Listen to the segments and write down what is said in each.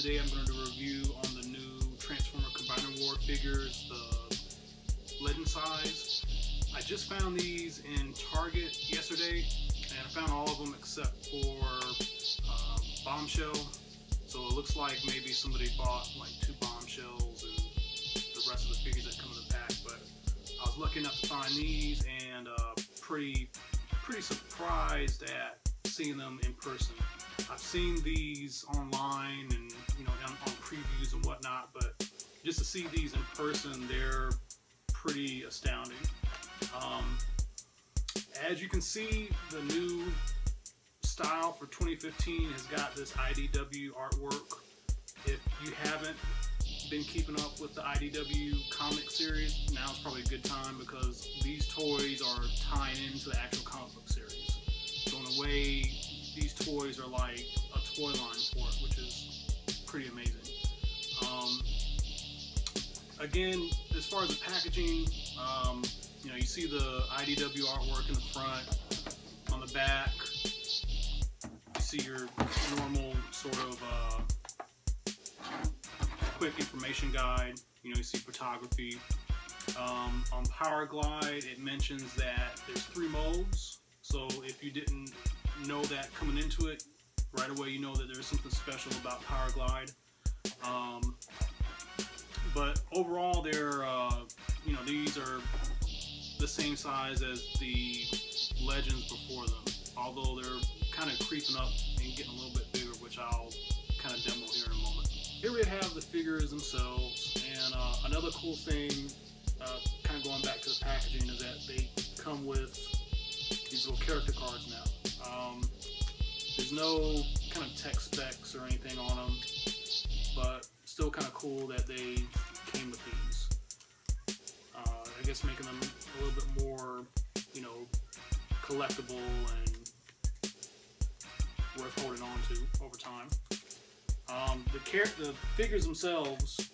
today I'm going to do a review on the new Transformer Combiner War figures, the Legend size. I just found these in Target yesterday, and I found all of them except for Bombshell. So it looks like maybe somebody bought like 2 Bombshells and the rest of the figures that come in the pack. But I was lucky enough to find these, and pretty surprised at seeing them in person. I've seen these online and on previews and whatnot, but just to see these in person, they're pretty astounding. As you can see, the new style for 2015 has got this IDW artwork. If you haven't been keeping up with the IDW comic series, now's probably a good time because these toys are tying into the actual comic book series. So in a way, these toys are like a toy line for it, which is pretty amazing. Again, as far as the packaging, you see the IDW artwork in the front. On the back, you see your normal sort of quick information guide. You see photography. On Power Glide, it mentions that there's 3 modes. So if you didn't know that coming into it, right away you know that there's something special about Power Glide. But overall, they're these are the same size as the Legends before them, although they're kind of creeping up and getting a little bit bigger, which I'll kind of demo here in a moment. Here we have the figures themselves, and another cool thing, kind of going back to the packaging, is that they come with these little character cards now. There's no kind of tech specs or anything on them, but still kind of cool that they came with these. I guess making them a little bit more, collectible and worth holding on to over time. The figures themselves,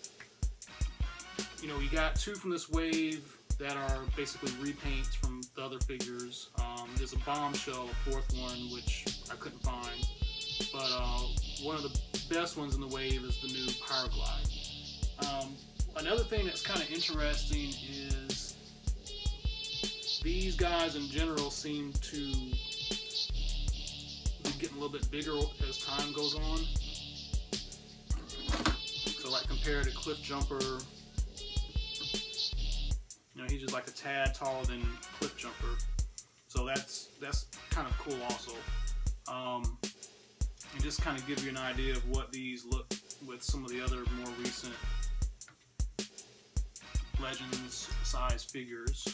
you got 2 from this wave that are basically repaints from the other figures. There's a Bombshell, a 4th one, which I couldn't find. But one of the best ones in the wave is the new Power Glide. Another thing that's kind of interesting is these guys in general seem to be getting a little bit bigger as time goes on. So like compared to Cliff Jumper, he's just like a tad taller than Cliff Jumper. So that's kind of cool also. And just kind of give you an idea of what these look with some of the other more recent Legends size figures.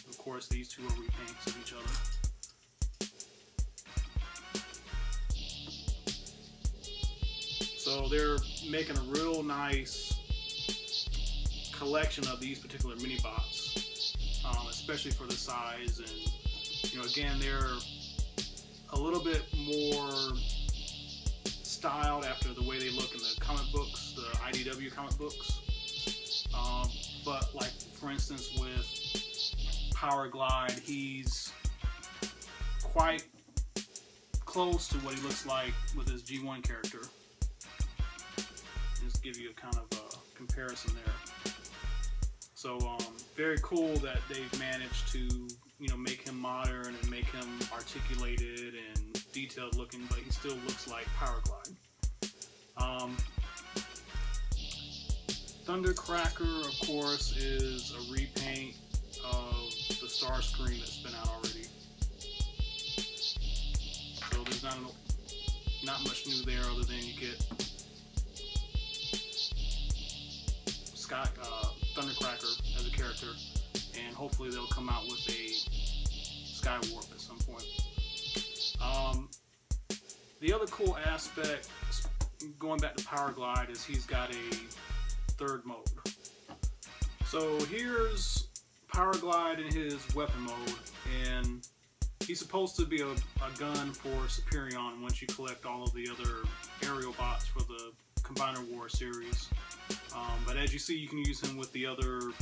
Of course, these 2 are repaints of each other. So they're making a real nice collection of these particular mini bots, especially for the size. And again, they're a little bit more styled after the way they look in the comic books, the IDW comic books. But like for instance with Power Glide, he's quite close to what he looks like with his G1 character. Just give you a kind of a comparison there. So very cool that they've managed to make him modern and make him articulated and detailed looking, but he still looks like Power Glide. Thundercracker, of course, is a repaint of the Starscream that's been out already. So there's not much new there other than you get Thundercracker as a character, and hopefully they'll come out with a Skywarp at some point. The other cool aspect, going back to Power Glide, is he's got a 3rd mode. So here's Power Glide in his weapon mode, and he's supposed to be a gun for Superion once you collect all of the other aerial bots for the Combiner War series. But as you see, you can use him with the other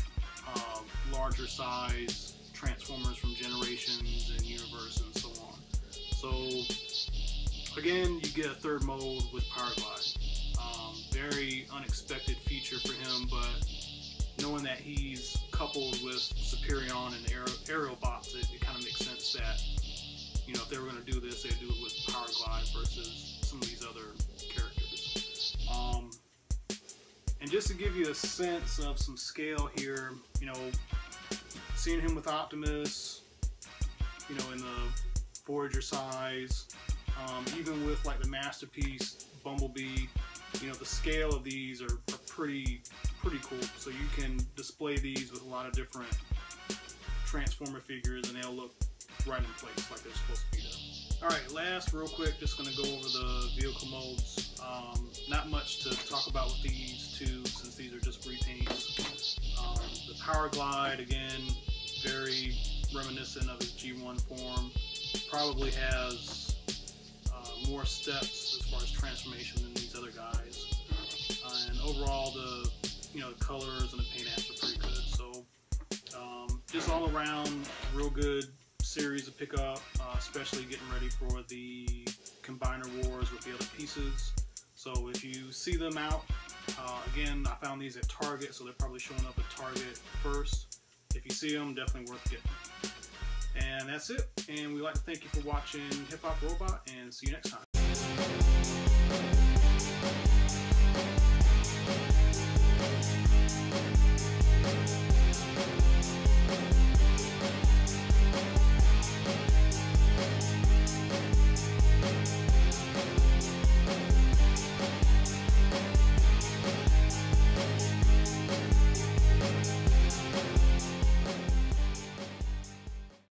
larger size Transformers from Generations and Universe and so on. So Again, you get a third mode with Power Glide. Very unexpected feature for him, but knowing that he's coupled with Superion and aerial bots, it kind of makes sense that, you know, if they were going to do this, they'd do it with Power Glide versus some of these other characters. And just to give you a sense of some scale here, you know, seeing him with Optimus, you know, in the Voyager size, even with like the Masterpiece Bumblebee, you know, the scale of these are pretty cool. So you can display these with a lot of different Transformer figures, and they'll look right in place like they're supposed to be there. All right, last, real quick, just going to go over the vehicle modes. Not much to talk about with these two, since these are just repaints. The Power Glide, again, very reminiscent of his G1 form. Probably has more steps as far as transformation than these other guys. And overall, the colors and the paint apps are pretty good. So just all around, real good series to pick up, especially getting ready for the Combiner Wars with the other pieces. So if you see them out, again, I found these at Target, so they're probably showing up at Target first. If you see them, definitely worth getting. And that's it. And we'd like to thank you for watching Hip Hop Robot, and see you next time.